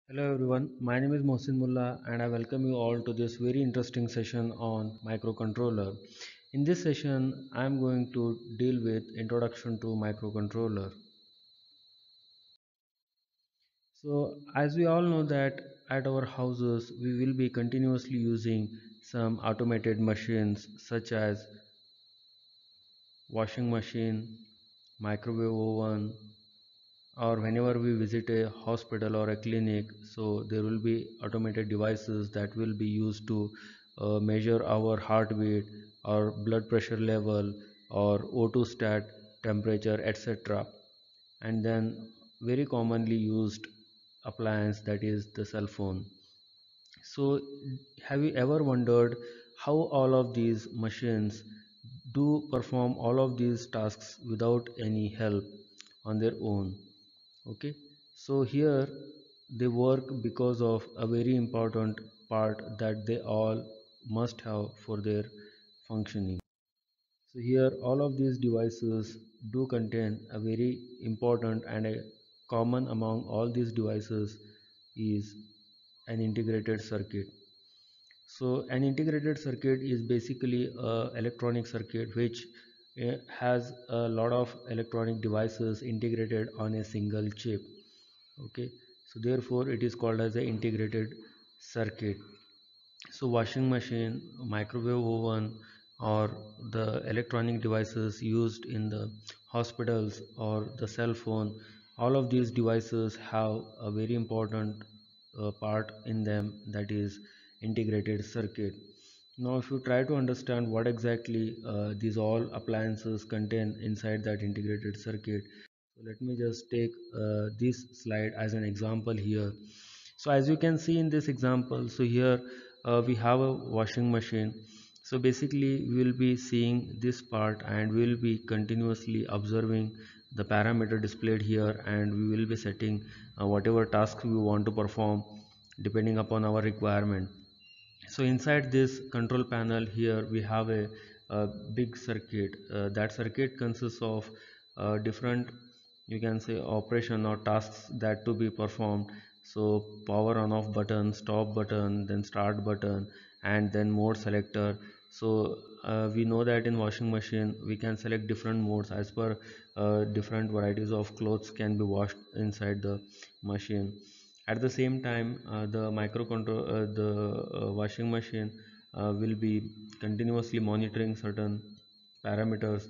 Hello everyone, my name is Mohsin Mullah and I welcome you all to this very interesting session on microcontroller. In this session, I am going to deal with introduction to microcontroller. So as we all know that at our houses we will be continuously using some automated machines such as washing machine, microwave oven, or whenever we visit a hospital or a clinic, so there will be automated devices that will be used to measure our heartbeat or blood pressure level or O2 stat temperature, etc. And then very commonly used appliance, that is the cell phone. So have you ever wondered how all of these machines do perform all of these tasks without any help on their own? Okay, so here they work because of a very important part that they all must have for their functioning. So here all of these devices do contain a very important and a common among all these devices is an integrated circuit. So an integrated circuit is basically a electronic circuit which has a lot of electronic devices integrated on a single chip. Okay, so therefore it is called as an integrated circuit. So washing machine, microwave oven, or the electronic devices used in the hospitals or the cell phone, all of these devices have a very important part in them, that is integrated circuit. Now if you try to understand what exactly these all appliances contain inside that integrated circuit, so let me just take this slide as an example here. So as you can see in this example, so here we have a washing machine. So basically we will be seeing this part and we will be continuously observing the parameter displayed here, and we will be setting whatever tasks we want to perform depending upon our requirement. So inside this control panel here we have a big circuit. That circuit consists of different, you can say, operation or tasks that to be performed. So power on off button, stop button, then start button, and then mode selector. So we know that in washing machine we can select different modes as per different varieties of clothes can be washed inside the machine. At the same time, the washing machine will be continuously monitoring certain parameters,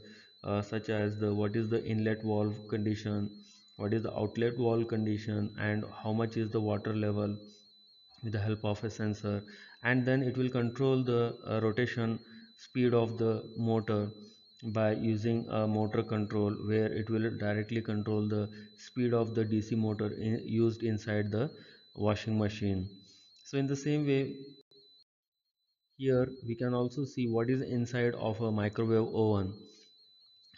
such as the what is the inlet valve condition, what is the outlet valve condition, and how much is the water level, with the help of a sensor. And then it will control the rotation speed of the motor by using a motor control, where it will directly control the speed of the DC motor used inside the washing machine. So in the same way, here we can also see what is inside of a microwave oven.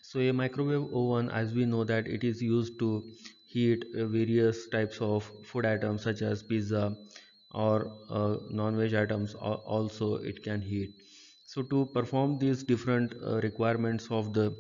So a microwave oven, as we know that it is used to heat various types of food items such as pizza or non-veg items, also it can heat. So to perform these different requirements of the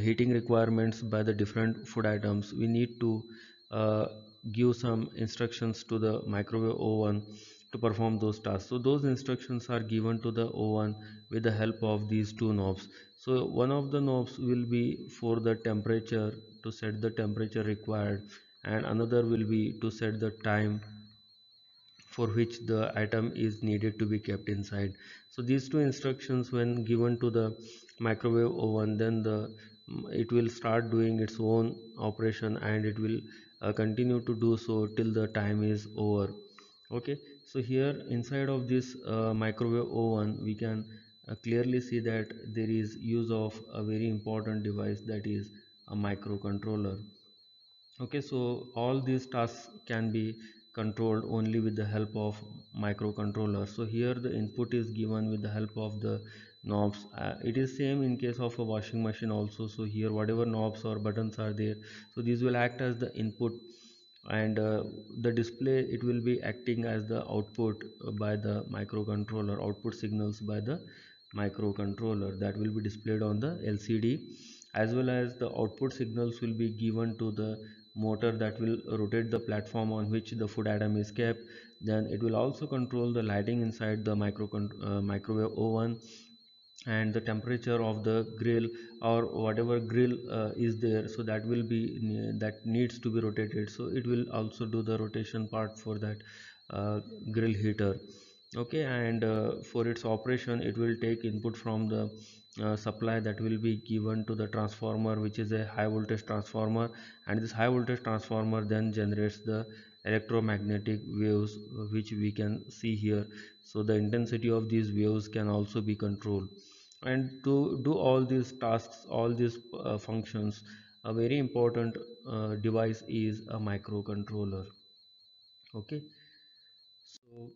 heating requirements by the different food items, we need to uh, give some instructions to the microwave oven to perform those tasks. So those instructions are given to the oven with the help of these two knobs. So one of the knobs will be for the temperature, to set the temperature required, and another will be to set the time for which the item is needed to be kept inside. So these two instructions when given to the microwave oven, then it will start doing its own operation, and it will continue to do so till the time is over. Okay, so here inside of this microwave oven we can clearly see that there is use of a very important device, that is a microcontroller. Okay, so all these tasks can be controlled only with the help of microcontroller. So here the input is given with the help of the knobs. It is same in case of a washing machine also. So here whatever knobs or buttons are there, so these will act as the input, and the display, it will be acting as the output by the microcontroller, output signals by the microcontroller that will be displayed on the LCD, as well as the output signals will be given to the motor that will rotate the platform on which the food item is kept. Then it will also control the lighting inside the microwave oven, and the temperature of the grill or whatever grill is there, so that will be that needs to be rotated, so it will also do the rotation part for that grill heater. Okay, and for its operation it will take input from the supply that will be given to the transformer, which is a high voltage transformer, and this high voltage transformer then generates the electromagnetic waves, which we can see here. So the intensity of these waves can also be controlled, and to do all these tasks, all these functions, a very important device is a microcontroller. Okay, so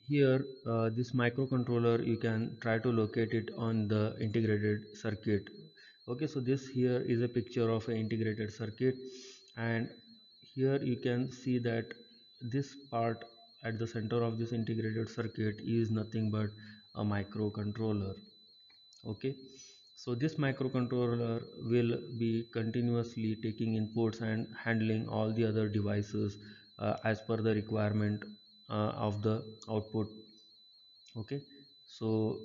here this microcontroller, you can try to locate it on the integrated circuit. Okay, so this here is a picture of an integrated circuit, and here you can see that this part at the center of this integrated circuit is nothing but a microcontroller. Okay, so this microcontroller will be continuously taking inputs and handling all the other devices as per the requirement of the output. Okay, so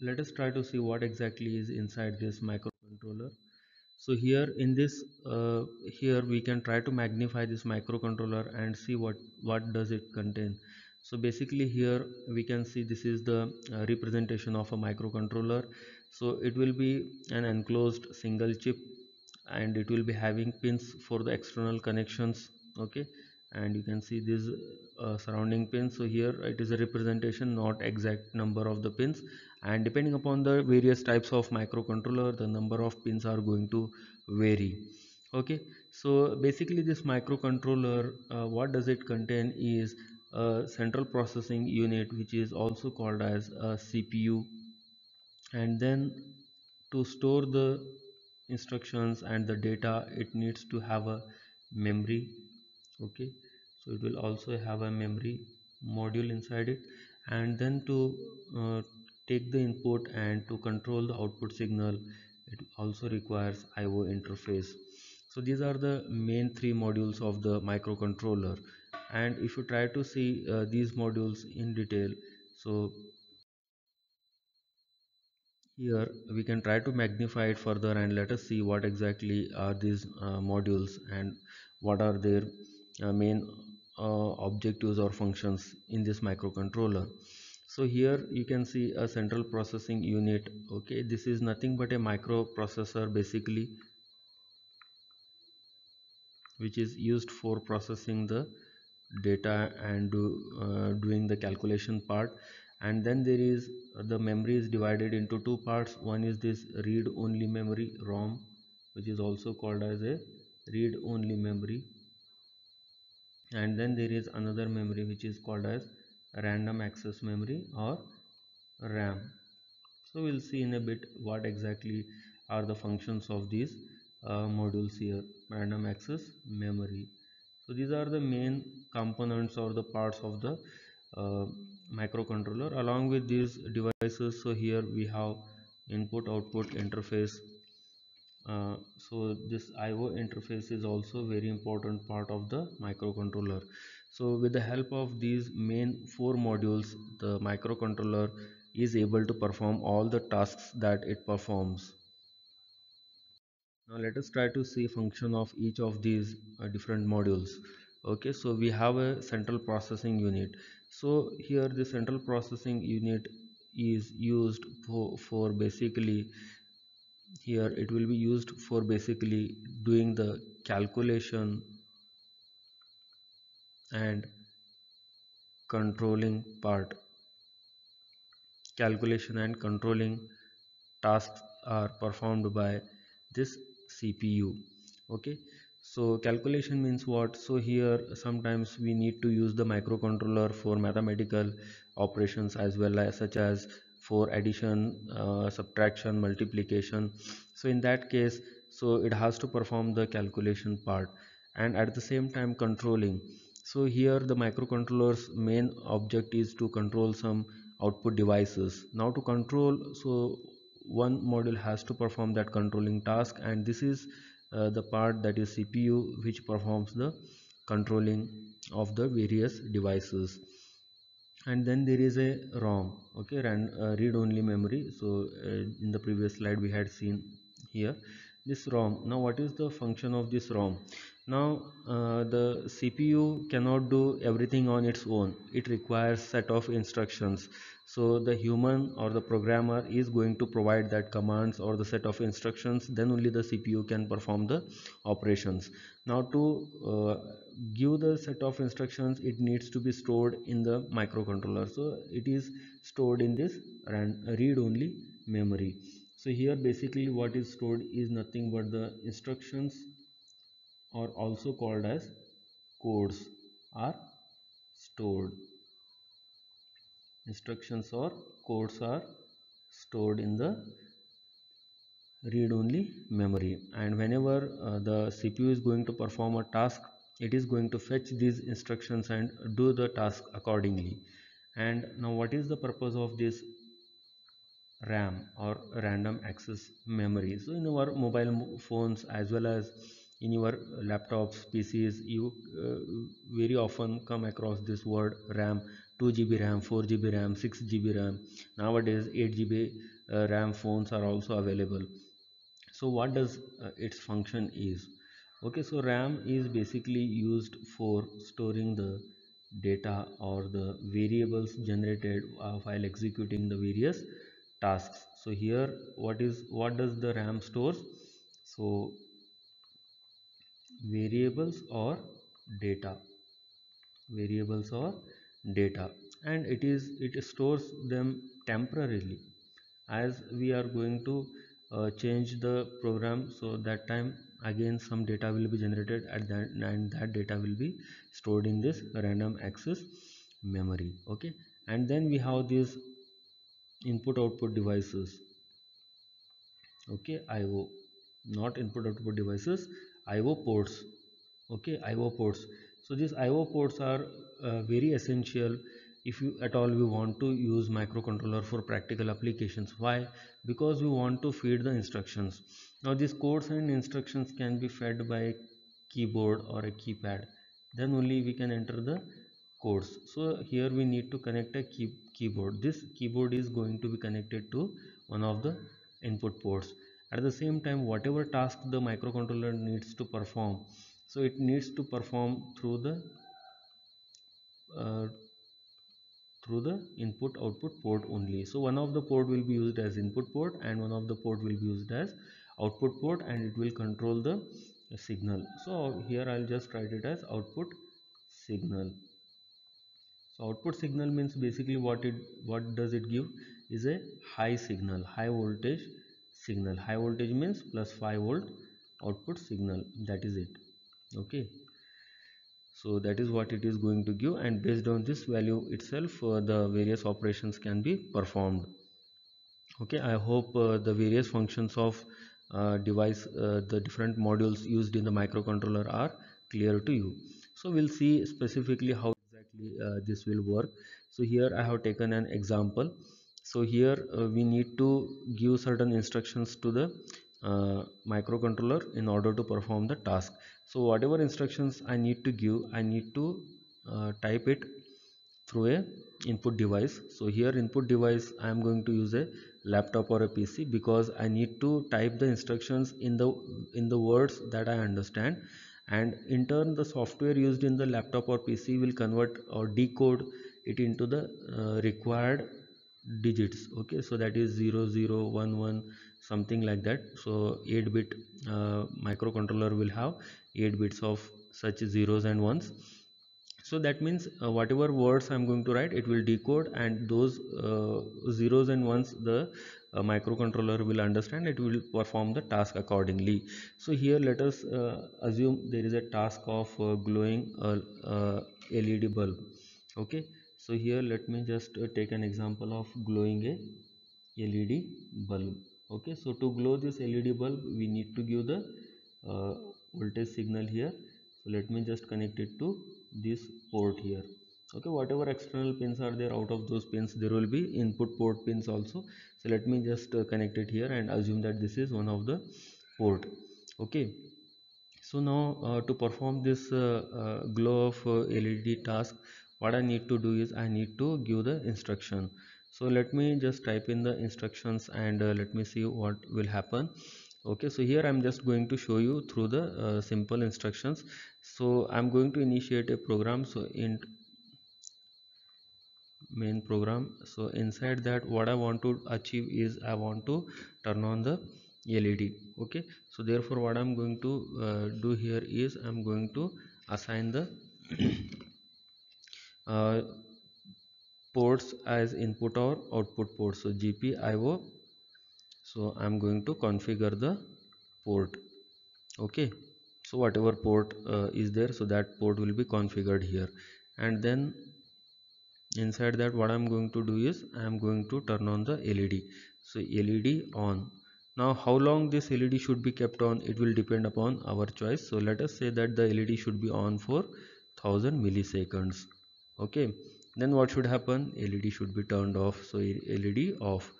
let us try to see what exactly is inside this microcontroller. So here in this here we can try to magnify this microcontroller and see what does it contain. So basically here we can see this is the representation of a microcontroller. So it will be an enclosed single chip, and it will be having pins for the external connections. Okay, and you can see this surrounding pins. So here it is a representation, not exact number of the pins, and depending upon the various types of microcontroller, the number of pins are going to vary. Okay, so basically this microcontroller, what does it contain is a central processing unit, which is also called as a CPU, and then to store the instructions and the data, it needs to have a memory. Okay, so it will also have a memory module inside it, and then to take the input and to control the output signal, it also requires IO interface. So these are the main three modules of the microcontroller, and if you try to see these modules in detail, so here we can try to magnify it further, and let us see what exactly are these modules and what are their main objectives or functions in this microcontroller. So here you can see a central processing unit. Okay, this is nothing but a microprocessor basically, which is used for processing the data and doing the calculation part. And then there is the memory is divided into two parts. One is this read only memory, ROM, which is also called as a read only memory, and then there is another memory which is called as random access memory or RAM. So we'll see in a bit what exactly are the functions of these modules here. Random access memory, so these are the main components or the parts of the uh, microcontroller along with these devices. So here we have input output interface. So this IO interface is also very important part of the microcontroller. So with the help of these main four modules, the microcontroller is able to perform all the tasks that it performs. Now let us try to see function of each of these different modules. Okay, so we have a central processing unit. So here the central processing unit is used for basically, here it will be used for basically doing the calculation and controlling part. Calculation and controlling tasks are performed by this CPU. Okay, so calculation means what? So here sometimes we need to use the microcontroller for mathematical operations as well, as such as for addition, subtraction, multiplication. So in that case, so it has to perform the calculation part, and at the same time controlling. So here the microcontroller's main object is to control some output devices. Now to control, so one module has to perform that controlling task, and this is the part that is CPU, which performs the controlling of the various devices. And then there is a ROM, okay, read only memory. So in the previous slide we had seen here this ROM. Now what is the function of this ROM? Now the CPU cannot do everything on its own. It requires set of instructions. So the human or the programmer is going to provide that commands or the set of instructions, then only the CPU can perform the operations. Now to give the set of instructions, it needs to be stored in the microcontroller. So it is stored in this read only memory. So here basically what is stored is nothing but the instructions, or also called as codes, are stored. Instructions or codes are stored in the read only memory, and whenever the CPU is going to perform a task, it is going to fetch these instructions and do the task accordingly. And now what is the purpose of this RAM, or random access memory? So in our mobile phones as well as in your laptops, PCs, you very often come across this word RAM. 2 GB RAM, 4 GB RAM, 6 GB RAM. Nowadays 8 GB RAM phones are also available. So what does its function is? Okay, so RAM is basically used for storing the data or the variables generated while executing the various tasks. So here what does the RAM stores? So variables or data, variables or data, and it stores them temporarily. As we are going to change the program, so that time again some data will be generated at that, and that data will be stored in this random access memory. Okay, and then we have these input output devices. Okay, IO, not input output devices, IO ports. Okay, IO ports. So these IO ports are very essential if you at all we want to use microcontroller for practical applications. Why? Because we want to feed the instructions. Now these codes and instructions can be fed by a keyboard or a keypad, then only we can enter the codes. So here we need to connect a keyboard. This keyboard is going to be connected to one of the input ports. At the same time, whatever task the microcontroller needs to perform, so it needs to perform uh, through the input output port only. So one of the port will be used as input port and one of the port will be used as output port, and it will control the signal. So here I'll just write it as output signal. So output signal means basically what does it give is a high signal, high voltage signal. High voltage means plus 5 volt output signal, that is it. Okay, so that is what it is going to give, and based on this value itself the various operations can be performed. Okay, I hope the various functions of device, the different modules used in the microcontroller are clear to you. So we'll see specifically how exactly this will work. So here I have taken an example. So here we need to give certain instructions to the microcontroller in order to perform the task. So whatever instructions I need to give, I need to type it through a input device. So here input device I am going to use a laptop or a PC, because I need to type the instructions in the words that I understand, and in turn the software used in the laptop or PC will convert or decode it into the required digits. Okay, so that is 0011, something like that. So 8-bit microcontroller will have 8 bits of such zeros and ones. So that means whatever words I'm going to write, it will decode, and those zeros and ones the microcontroller will understand. It will perform the task accordingly. So here let us assume there is a task of glowing a LED bulb. Okay, so here let me just take an example of glowing a LED bulb. Okay, so to glow this LED bulb, we need to give the uh, voltage signal here. So let me just connect it to this port here. Okay, whatever external pins are there, out of those pins there will be input port pins also. So let me just connect it here and assume that this is one of the port. Okay, So now to perform this glow of LED task, what I need to do is I need to give the instruction. So let me just type in the instructions and let me see what will happen. Okay, so here I'm just going to show you through the simple instructions. So I'm going to initiate a program. So in main program, so inside that what I want to achieve is I want to turn on the LED. Okay, so therefore what I'm going to do here is I'm going to assign the uh, ports as input or output ports. So GPIO, so I'm going to configure the port. Okay, so whatever port is there, so that port will be configured here. And then inside that what I'm going to do is I'm going to turn on the LED. So LED on. Now how long this LED should be kept on, it will depend upon our choice. So let us say that the LED should be on for 1000 milliseconds. Okay, then what should happen, LED should be turned off. So LED off.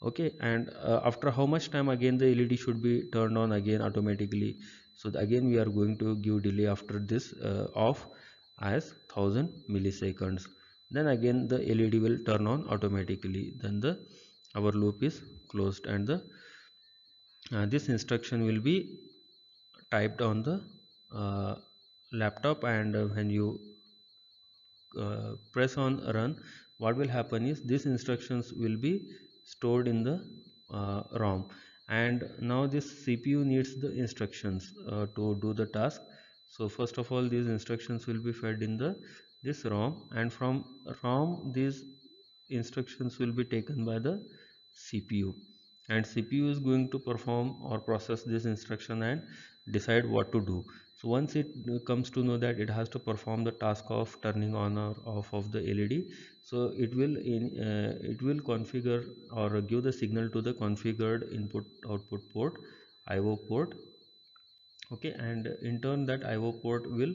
Okay, and after how much time again the LED should be turned on again automatically. So again we are going to give delay after this off as 1000 milliseconds. Then again the LED will turn on automatically, then the our loop is closed, and the this instruction will be typed on the uh, laptop, and when you press on run, what will happen is these instructions will be stored in the ROM. And now this CPU needs the instructions to do the task. So first of all these instructions will be fed in the this ROM, and from ROM these instructions will be taken by the CPU, and CPU is going to perform or process this instruction and decide what to do. So once it comes to know that it has to perform the task of turning on or off of the LED, so it will configure or give the signal to the configured input output port, IO port. Okay, and in turn that IO port will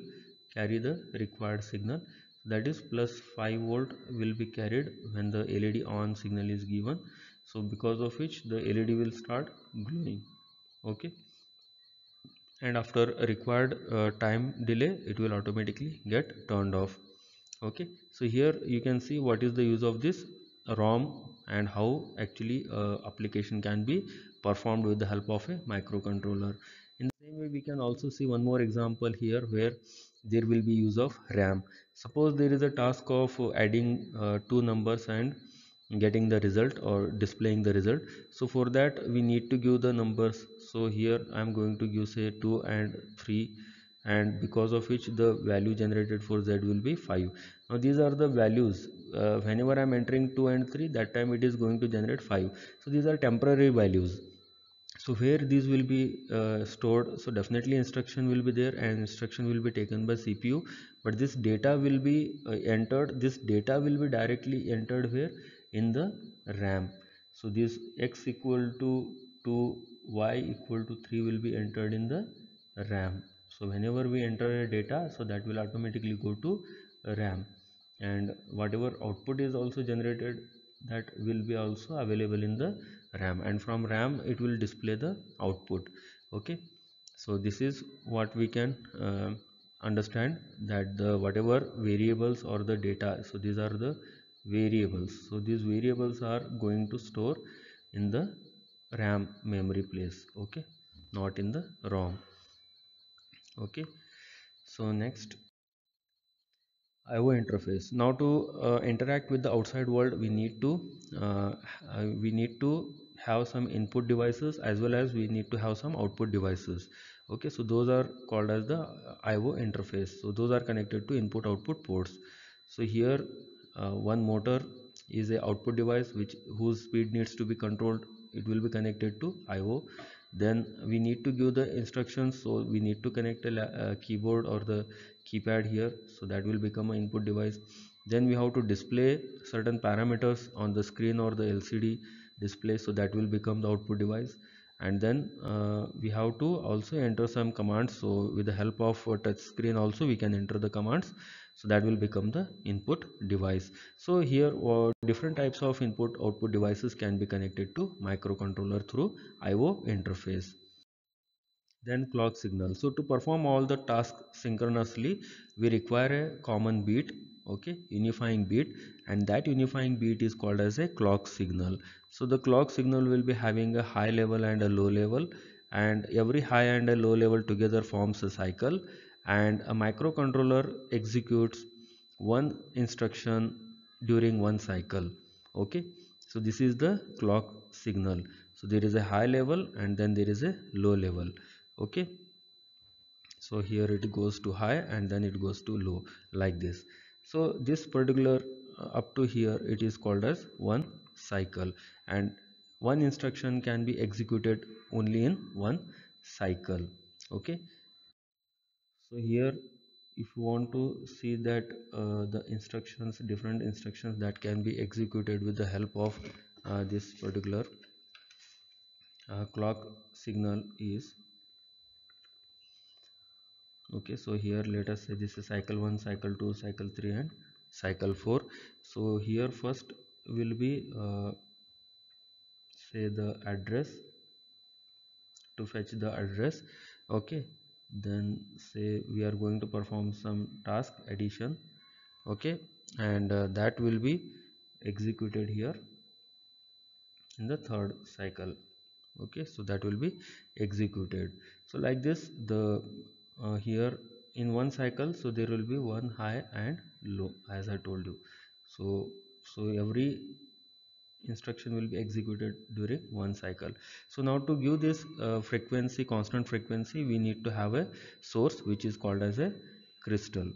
carry the required signal, that is plus 5 volt will be carried when the LED on signal is given. So because of which the LED will start glowing. Okay, and after a required time delay it will automatically get turned off. Okay, so here you can see what is the use of this ROM and how actually application can be performed with the help of a microcontroller. In the same way we can also see one more example here where there will be use of RAM. Suppose there is a task of adding two numbers and getting the result or displaying the result. So for that we need to give the numbers. So here I am going to give say 2 and 3, and because of which the value generated for Z will be 5. Now these are the values. Whenever I am entering 2 and 3, that time it is going to generate 5. So these are temporary values. So where these will be stored, so definitely instruction will be there and instruction will be taken by CPU, but this data will be entered, this data will be directly entered where, in the RAM. So this x equal to 2, y equal to 3 will be entered in the RAM. So whenever we enter a data, so that will automatically go to RAM, and whatever output is also generated, that will be also available in the RAM, and from RAM it will display the output. Okay, so this is what we can understand, that the whatever variables or the data, so these are the variables. So these variables are going to store in the RAM memory place. Okay, not in the ROM. Okay, so next, IO interface. Now to interact with the outside world, uh, we need to have some input devices as well as we need to have some output devices. Okay, so those are called as the IO interface. So those are connected to input output ports. So here one motor is a output device which whose speed needs to be controlled. It will be connected to IO. Then we need to give the instructions, so we need to connect a keyboard or the keypad here, so that will become an input device. Then we have to display certain parameters on the screen or the LCD display, so that will become the output device. And then we have to also enter some commands, so with the help of a touch screen also we can enter the commands, so that will become the input device. So here different types of input output devices can be connected to microcontroller through IO interface. then clock signal. So to perform all the tasks synchronously, we require a common beat, okay, unifying beat, and that unifying beat is called as a clock signal. So the clock signal will be having a high level and a low level, and every high and a low level together forms a cycle, and a microcontroller executes one instruction during one cycle. Okay, so this is the clock signal. So there is a high level and then there is a low level. Okay, so here it goes to high and then it goes to low, like this. So this particular up to here it is called as one cycle, and one instruction can be executed only in one cycle. Okay, so here if you want to see that the instructions, different instructions that can be executed with the help of this particular clock signal is, okay, so here let us say this is cycle 1, cycle 2, cycle 3 and cycle 4. So here first will be say the address, to fetch the address. Okay, then say we are going to perform some task addition. Okay, and that will be executed here in the third cycle. Okay, so that will be executed. So like this, the here in one cycle, so there will be one high and low, as I told you. So every instruction will be executed during one cycle. So now to give this frequency, constant frequency, we need to have a source which is called as a crystal.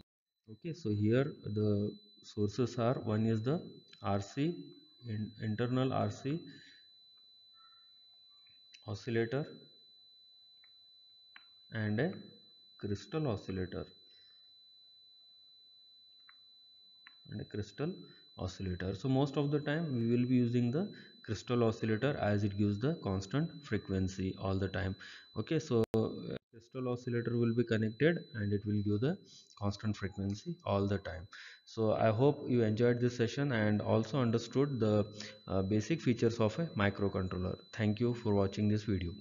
Okay, so here the sources are, one is the RC, internal RC oscillator, and a crystal oscillator, so most of the time we will be using the crystal oscillator as it gives the constant frequency all the time. Okay, so crystal oscillator will be connected and it will give the constant frequency all the time. So I hope you enjoyed this session and also understood the basic features of a microcontroller. Thank you for watching this video.